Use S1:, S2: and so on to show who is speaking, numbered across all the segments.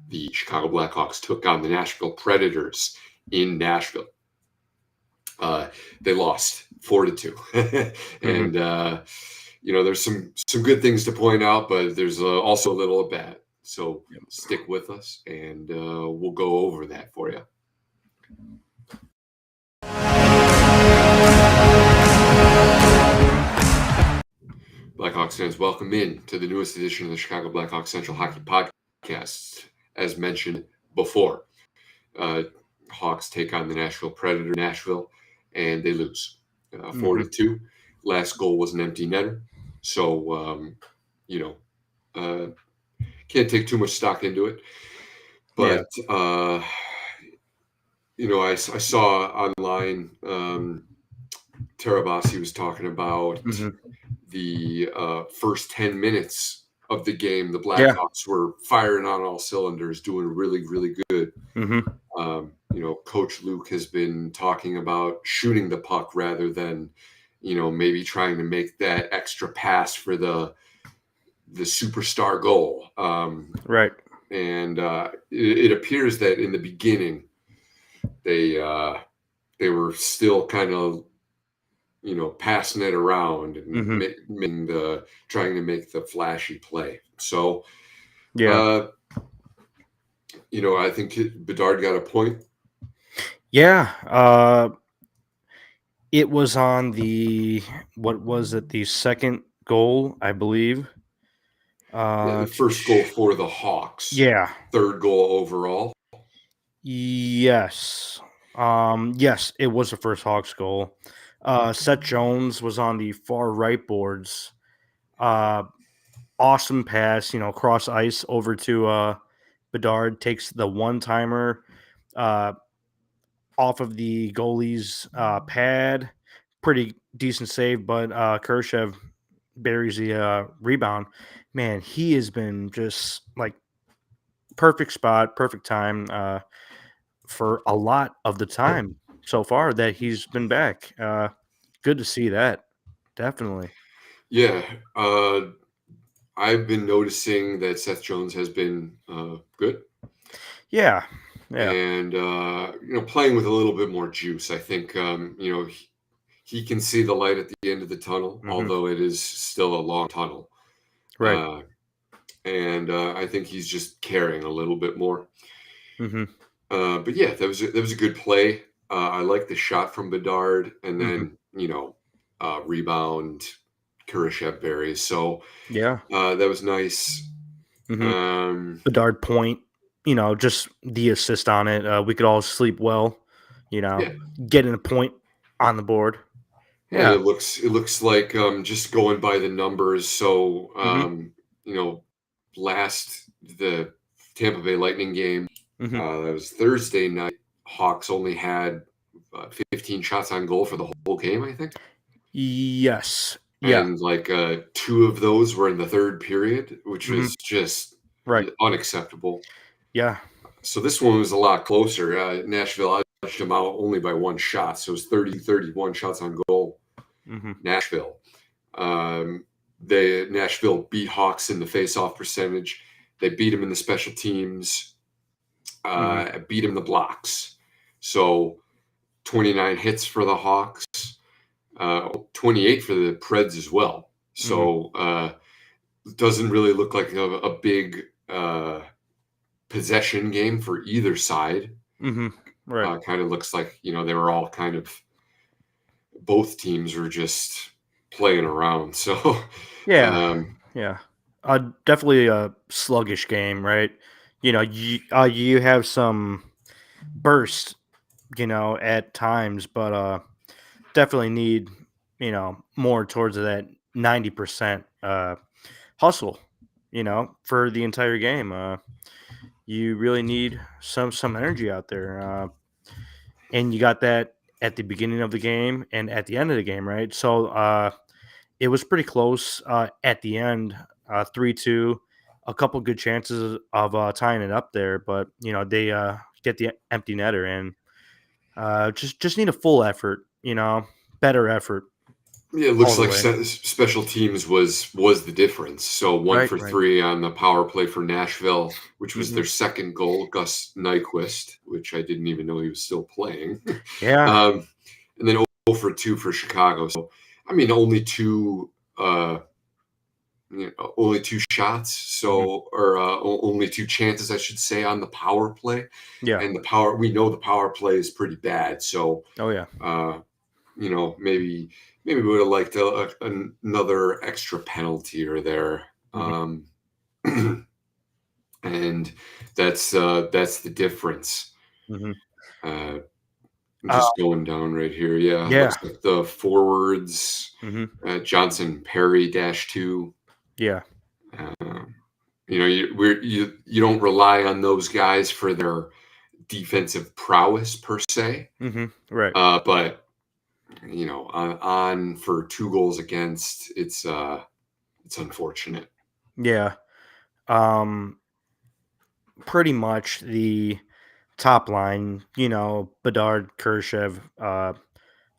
S1: the Chicago Blackhawks took on the Nashville Predators in Nashville. They lost 4-2. And, there's some good things to point out, but there's also a little of bad. So stick with us, and we'll go over that for you. Blackhawks fans, welcome in to the newest edition of the Chicago Blackhawks Central Hockey Podcast. As mentioned before, Hawks take on the Nashville Predator, Nashville, and they lose 4-2. Last goal was an empty netter, so can't take too much stock into it. But I saw online Tarabasi was talking about the first 10 minutes of the game. The Blackhawks were firing on all cylinders, doing really, really good. Coach Luke has been talking about shooting the puck rather than, maybe trying to make that extra pass for the superstar goal.
S2: Right.
S1: And it appears that in the beginning, they were still kind of, passing it around and trying to make the flashy play. So, I think Bedard got a point.
S2: Yeah. It was on the second goal, I believe.
S1: The first goal for the Hawks.
S2: Yeah.
S1: Third goal overall.
S2: Yes. Yes, it was the first Hawks goal. Seth Jones was on the far right boards. Awesome pass, cross ice over to Bedard, takes the one-timer off of the goalie's pad. Pretty decent save, but Kershev buries the rebound. Man, he has been just like perfect spot, perfect time for a lot of the time so far that he's been back. Good to see that. Definitely.
S1: Yeah. I've been noticing that Seth Jones has been good.
S2: Yeah.
S1: And, playing with a little bit more juice. I think, he can see the light at the end of the tunnel, although it is still a long tunnel.
S2: Right.
S1: And I think he's just carrying a little bit more.
S2: But
S1: yeah, that was a good play. I like the shot from Bedard, and then rebound Kurashev buries. So that was nice.
S2: Bedard point, just the assist on it. We could all sleep well, getting a point on the board.
S1: Yeah, and it looks like just going by the numbers. So the Tampa Bay Lightning game, that was Thursday night. Hawks only had 15 shots on goal for the whole game, I think.
S2: Yes.
S1: And 2 of those were in the third period, which was just unacceptable.
S2: Yeah.
S1: So this one was a lot closer. Nashville edged them out only by 1 shot. So it was 30-31 shots on goal. Nashville. Nashville beat Hawks in the face-off percentage. They beat them in the special teams. Beat them in the blocks. So 29 hits for the Hawks. 28 for the Preds as well. So it doesn't really look like a big possession game for either side.
S2: Right.
S1: Kind of looks like, they were all kind of, both teams were just playing around. So
S2: definitely a sluggish game, right? You have some burst, at times, but definitely need, more towards that 90% hustle, for the entire game. You really need some energy out there. And you got that at the beginning of the game and at the end of the game, right? So it was pretty close at the end, 3-2. A couple good chances of tying it up there, but they get the empty netter and just need a full effort, better effort.
S1: Yeah, it
S2: all
S1: looks
S2: the
S1: like
S2: way.
S1: special teams was the difference. So one
S2: Right,
S1: for
S2: right.
S1: three on the power play for Nashville, which was
S2: Hmm.
S1: their second goal. Gus Nyquist, which I didn't even know he was still playing,
S2: Yeah.
S1: and then 0 for 2 for Chicago. So I mean, uh, only two shots.
S2: Hmm.
S1: So or only two chances, I should say, on the power play.
S2: Yeah.
S1: And we know the power play is pretty bad. So
S2: Oh yeah.
S1: uh, maybe we would have liked another extra penalty or there.
S2: Hmm.
S1: And that's the difference.
S2: Hmm.
S1: Uh, I'm
S2: Uh,
S1: just going down right here. Yeah,
S2: yeah.
S1: looks like the forwards,
S2: Hmm.
S1: Johnson Perry -2.
S2: Yeah.
S1: Um, you don't rely on those guys for their defensive prowess per se,
S2: Hmm. Right.
S1: but on for 2 goals against, it's unfortunate.
S2: Yeah. Um, pretty much the top line, Bedard, Khrushchev,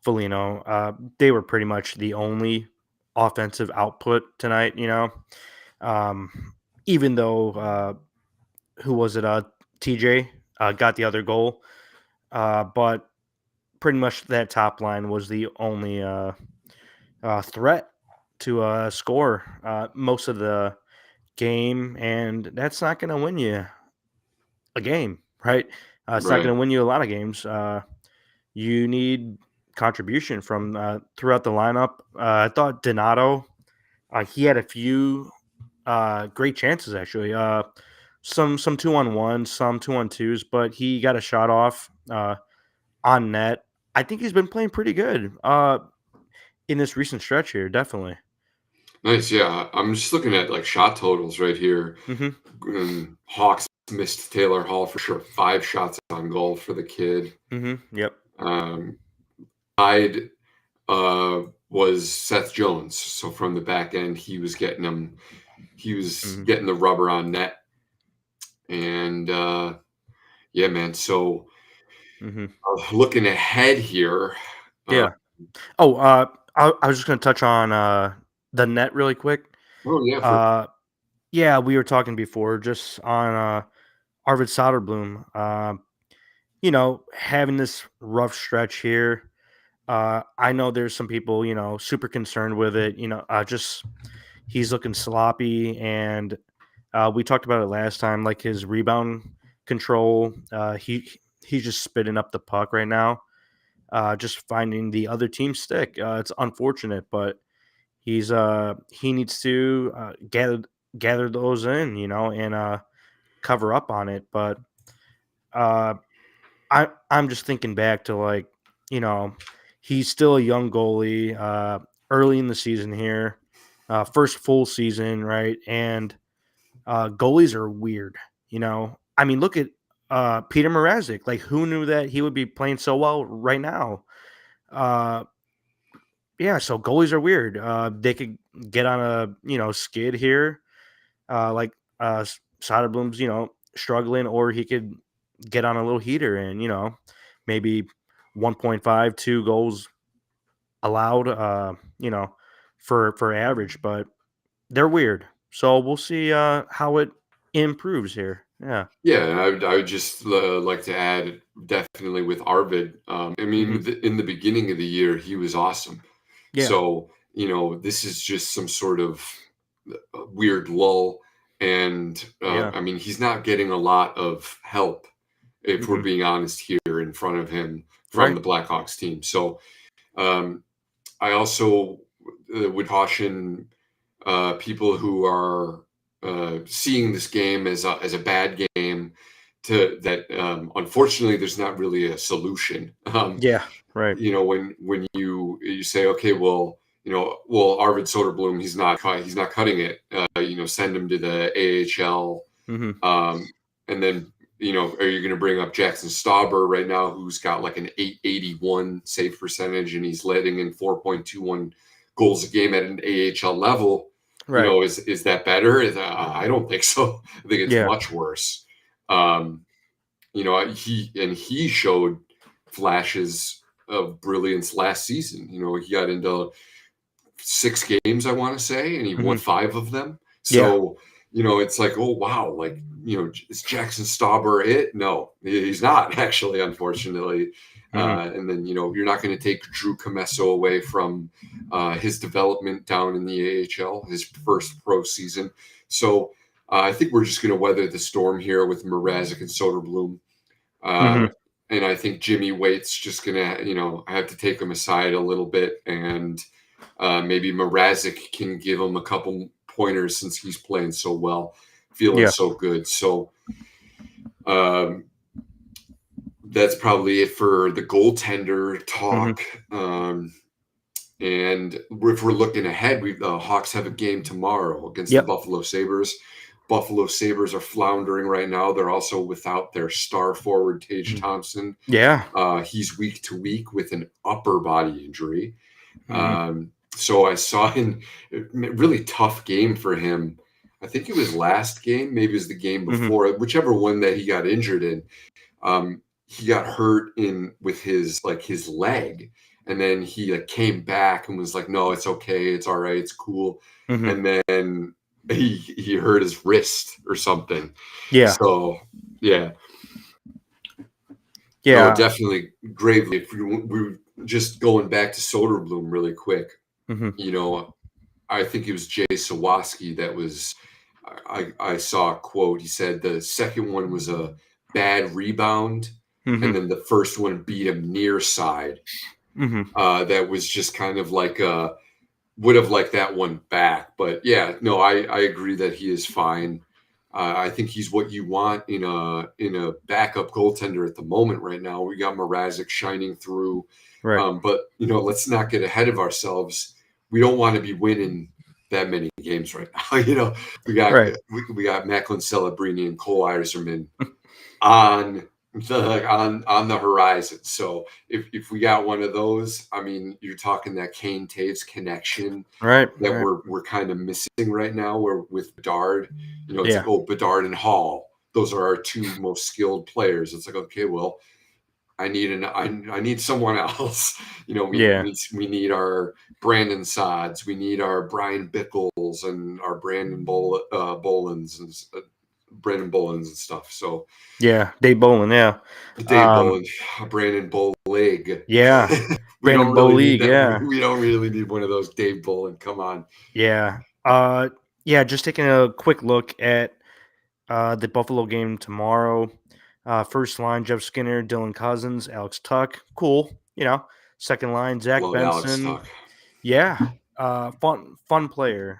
S2: Foligno, they were pretty much the only offensive output tonight. Um, even though, who was it? TJ got the other goal, but pretty much that top line was the only threat to score most of the game, and that's not going to win you a game, right? It's not going
S1: Right.
S2: to win you a lot of games. You need contribution from throughout the lineup. I thought Donato, he had a few great chances actually. Some 2-on-1, some 2-on-2s, but he got a shot off on net. I think he's been playing pretty good in this recent stretch here, definitely.
S1: Nice. Yeah. I'm just looking at like shot totals right here.
S2: Hmm.
S1: Hawks missed Taylor Hall for sure. 5 shots on goal for the kid.
S2: Hmm. Yep.
S1: Um, Tied was Seth Jones. So from the back end, he was getting them. He was
S2: Hmm.
S1: getting the rubber on net. And yeah, man. So
S2: Hmm.
S1: looking ahead here. Uh,
S2: Yeah. Oh, I was just gonna touch on the net really quick.
S1: oh yeah, for
S2: Uh, yeah, we were talking before just on Arvid Soderblom. Having this rough stretch here. I know there's some people, super concerned with it. Just he's looking sloppy, and we talked about it last time. Like his rebound control, he's just spitting up the puck right now. Just finding the other team stick. It's unfortunate, but he needs to gather those in, and cover up on it. But uh, I'm just thinking back to like, you know, he's still a young goalie, early in the season here, first full season, right? And goalies are weird, I mean, look at Peter Mrazek. Like, who knew that he would be playing so well right now? Uh, yeah, so goalies are weird. They could get on a skid here, like Soderblom's, struggling, or he could get on a little heater and maybe 1.5, 2 goals allowed, for average, but they're weird. So we'll see how it improves here. Yeah.
S1: Yeah, and I would just like to add, definitely with Arvid. I mean,
S2: Hmm.
S1: in the beginning of the year, he was awesome.
S2: Yeah.
S1: So this is just some sort of weird lull, and
S2: Yeah.
S1: I mean, he's not getting a lot of help, if we're
S2: Hmm.
S1: being honest here, in front of him from
S2: Right.
S1: the Blackhawks team. So um, I also would caution people who are seeing this game as a bad game, to that unfortunately there's not really a solution.
S2: Yeah. Right.
S1: When you say, okay, well, Arvid Soderblom, he's not cutting it. Send him to the AHL,
S2: Hmm.
S1: and then are you going to bring up Jackson Stauber right now, who's got like an 881 save percentage, and he's letting in 4.21 goals a game at an AHL level?
S2: Right.
S1: Is that better? I don't think so. I think it's
S2: Yeah.
S1: much worse. Um, he showed flashes of brilliance last season. He got into 6 games, I want to say, and he won 5 of them.
S2: Yeah.
S1: So, it's like, oh, wow, like, is Jackson Stauber it? No, he's not, actually, unfortunately. And then, you're not going to take Drew Comesso away from his development down in the AHL, his first pro season. So I think we're just going to weather the storm here with Mrazek and Soderblom. And I think Jimmy Waite's just going to, I have to take him aside a little bit, and maybe Mrazek can give him a couple pointers since he's playing so well, feeling so good. So that's probably it for the goaltender talk. And if we're looking ahead, the Hawks have a game tomorrow against the Buffalo Sabres. Buffalo Sabres are floundering right now. They're also without their star forward, Tage Thompson.
S2: Yeah.
S1: He's week to week with an upper body injury. So I saw a really tough game for him. I think it was last game, maybe it was the game before, whichever one that he got injured in. He got hurt with his leg, and then he came back and was like, "No, it's okay, it's all right, it's cool." And then he hurt his wrist or something.
S2: Yeah.
S1: So yeah.
S2: Yeah.
S1: No, definitely gravely. If we just going back to Soderblom really quick, I think it was Jay Sawatsky that was. I saw a quote. He said the second one was a bad rebound, and then the first one beat him near side. That was just kind of like would have liked that one back. But yeah, no, I agree that he is fine. I think he's what you want in a backup goaltender at the moment right now. We got Mrazek shining through, but let's not get ahead of ourselves. We don't want to be winning that many games right now. We got Macklin Celebrini and Cole Eiserman on the horizon. So if we got one of those, I mean, you're talking that Kane Taves connection that we're kind of missing right now. Where with Bedard, it's like, oh, Bedard and Hall, those are our two most skilled players. It's like, okay, well, I need someone else. We need our Brandon Sods, we need our Brian Bickles and our Brandon Bolins and Brandon Bolins and stuff. So
S2: Dave Bolin,
S1: Bolin, Brandon Bolig.
S2: Brandon Bolig,
S1: we don't really need one of those Dave Bolin. Come on.
S2: Just taking a quick look at the Buffalo game tomorrow. First line, Jeff Skinner, Dylan Cousins, Alex Tuck. Cool. Second line, Zach Benson. Fun player.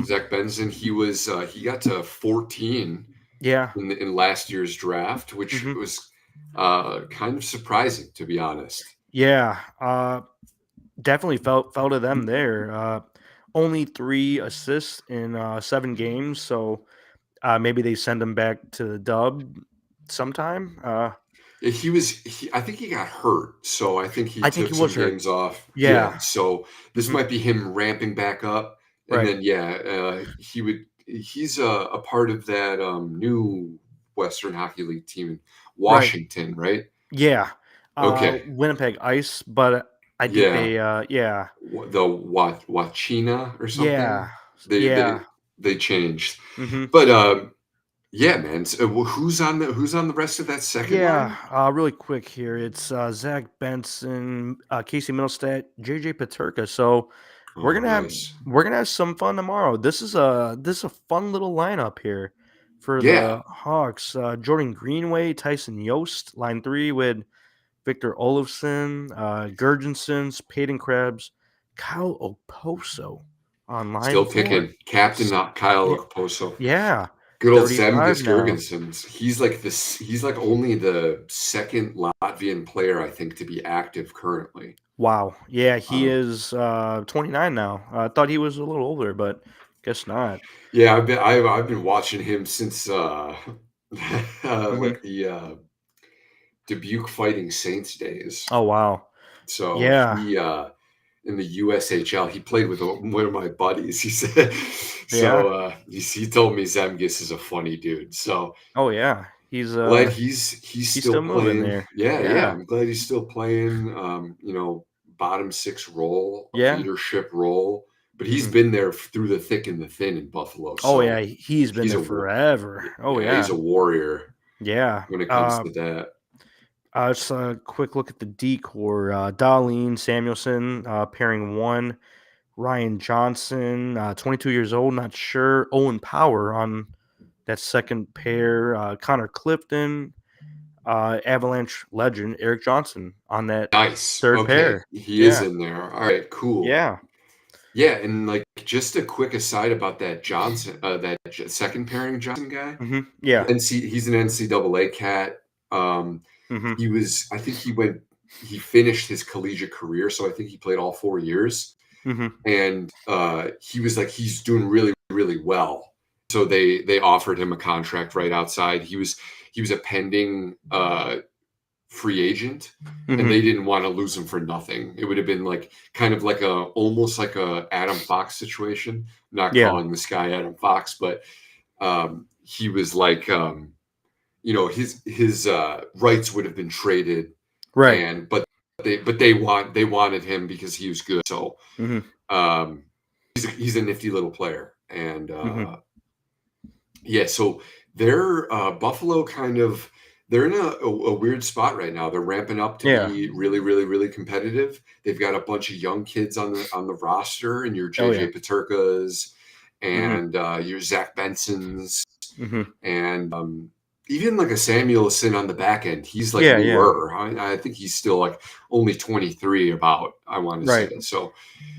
S1: Zach Benson, he got to 14 in last year's draft, which was kind of surprising, to be honest.
S2: Definitely fell to them there. Only 3 assists in 7 games, so maybe they send him back to the dub sometime.
S1: I think he got hurt, so I think he took some games off. So this might be him ramping back up, and then he's a part of that new Western Hockey League team in Washington, right? Okay.
S2: Winnipeg Ice, but I think
S1: the Wachina or something. They changed, but yeah, man. So who's on the rest of that second line?
S2: Really quick here. It's Zach Benson, Casey Middlestat, JJ Paterka. So we're gonna have some fun tomorrow. This is a fun little lineup here for the Hawks. Jordan Greenway, Tyson Yost, line 3 with Victor Olofsson, Gurgensons, Peyton Krebs, Kyle Okposo on line 4.
S1: Still picking captain, not Kyle Okposo. Good old Zemgus Gurgensons. He's like only the second Latvian player, I think, to be active currently.
S2: Wow. Yeah, he is 29 now. I thought he was a little older, but guess not.
S1: Yeah, I've been watching him since like the Dubuque Fighting Saints days.
S2: Oh wow.
S1: So he in the USHL, he played with one of my buddies. He said, he told me Zemgus is a funny dude. So
S2: he's
S1: glad he's still
S2: moving
S1: playing
S2: there.
S1: Yeah, I'm glad he's still playing. bottom six role, a
S2: Yeah.
S1: leadership role, but he's
S2: Mhm.
S1: been there through the thick and the thin in Buffalo.
S2: Oh,
S1: So
S2: yeah, he's been
S1: he's
S2: there forever. Oh,
S1: he's
S2: yeah.
S1: a warrior
S2: Yeah.
S1: when it comes to that.
S2: Just a quick look at the D core. Darlene Samuelson, pairing 1. Ryan Johnson, 22 years old, not sure. Owen Power on that second pair. Connor Clifton, Avalanche legend Eric Johnson on that
S1: Nice.
S2: third
S1: Okay.
S2: pair.
S1: He is
S2: Yeah.
S1: in there. All right, cool.
S2: Yeah.
S1: Yeah, and like just a quick aside about that Johnson, second pairing Johnson guy.
S2: Yeah.
S1: He's an NCAA cat.
S2: hmm
S1: I think he finished his collegiate career, so I think he played all 4 years.
S2: hmm
S1: And he was like, he's doing really, really well. So they offered him a contract right outside. He was a pending free agent, and they
S2: hmm
S1: didn't want to lose him for nothing. It would have been like kind of like almost like a Adam Fox situation. I'm not
S2: Yeah.
S1: calling this guy Adam Fox, but he was like his rights would have been traded,
S2: Right.
S1: and they wanted him because he was good. So
S2: hmm
S1: um, he's a nifty little player, and
S2: hmm
S1: yeah. So they're Buffalo kind of. They're in a weird spot right now. They're ramping up to
S2: Yeah.
S1: be really, really, really competitive. They've got a bunch of young kids on the roster, and your
S2: Oh, yeah.
S1: JJ Paterkas
S2: hmm
S1: and your Zach Bensons,
S2: hmm
S1: and even like a Samuelson on the back end. He's like
S2: Yeah. Yeah.
S1: newer. I think he's still like only 23. I want to
S2: Right.
S1: say so.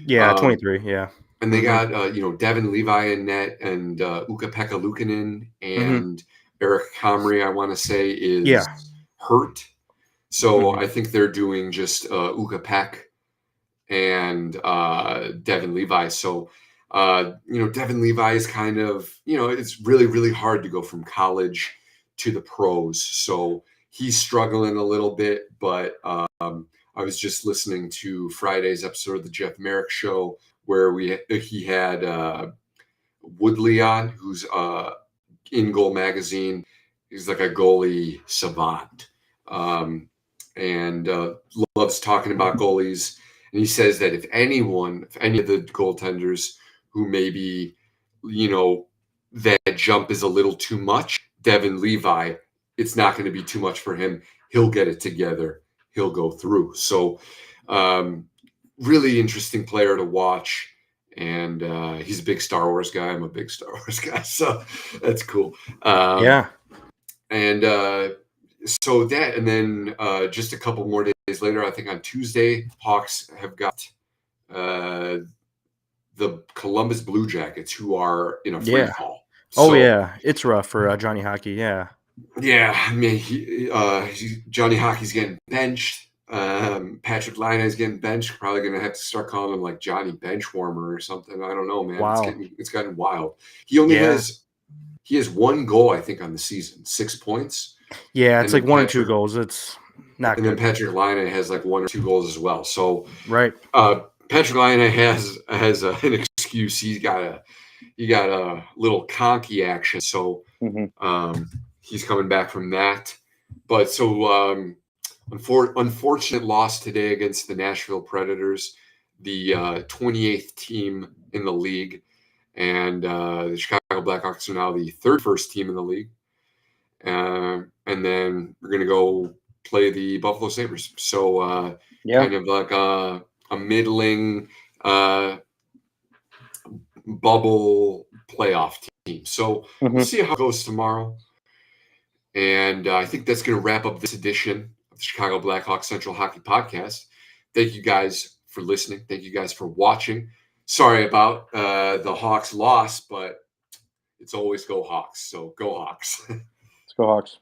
S2: Yeah.
S1: Um,
S2: 23. Yeah.
S1: and they
S2: hmm
S1: got Devin Levi in net and Ukko-Pekka Luukkonen
S2: hmm
S1: and Eric Comrie. I want to say is
S2: Yeah.
S1: hurt, so
S2: hmm
S1: I think they're doing just Ukko-Pekka and Devin Levi. So Devin Levi is kind of it's really really hard to go from college to the pros. So he's struggling a little bit, but I was just listening to Friday's episode of the Jeff Merrick Show where he had Woodley on, who's in Goal Magazine. He's like a goalie savant, and loves talking about goalies. And he says that if any of the goaltenders who maybe, that jump is a little too much, Devin Levi, it's not going to be too much for him. He'll get it together. He'll go through. So, really interesting player to watch. And he's a big Star Wars guy. I'm a big Star Wars guy. So that's cool.
S2: Yeah.
S1: And so that, and then just a couple more days later, I think on Tuesday, Hawks have got the Columbus Blue Jackets, who are in a free
S2: Yeah.
S1: fall.
S2: Oh,
S1: So,
S2: yeah. It's rough for Johnny Hockey. Yeah.
S1: yeah, I mean, Johnny Hockey's getting benched. Patrick Laine is getting benched. Probably going to have to start calling him like Johnny Benchwarmer or something. I don't know, man.
S2: Wow.
S1: It's gotten wild. He only
S2: Yeah.
S1: has one goal, I think, on the season, 6 points.
S2: Yeah. It's
S1: And
S2: like
S1: then
S2: 1 or 2 goals. It's not
S1: And then
S2: good.
S1: Patrick Laine has like 1 or 2 goals as well. So
S2: Right.
S1: Patrick Laine has an excuse. He got a little conky action. So he's coming back from that. But so unfortunate loss today against the Nashville Predators, the 28th team in the league, and the Chicago Blackhawks are now the first team in the league. And then we're going to go play the Buffalo Sabres. So kind of like a middling bubble playoff team. So we'll see how it goes tomorrow. And I think that's going to wrap up this edition of the Chicago Blackhawks Central Hockey Podcast. Thank you guys for listening. Thank you guys for watching. Sorry about the Hawks loss, but it's always go Hawks. So go Hawks.
S3: Let's go Hawks.